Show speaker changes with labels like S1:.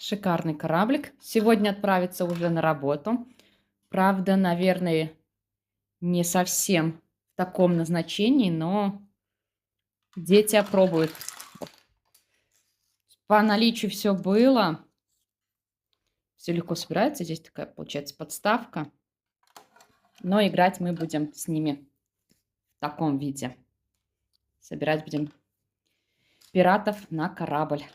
S1: Шикарный кораблик. Сегодня отправится уже на работу. Правда, наверное, не совсем в таком назначении, но дети опробуют. По наличию все было. Все легко собирается. Здесь такая, получается, подставка. Но играть мы будем с ними в таком виде. Собирать будем пиратов на корабль.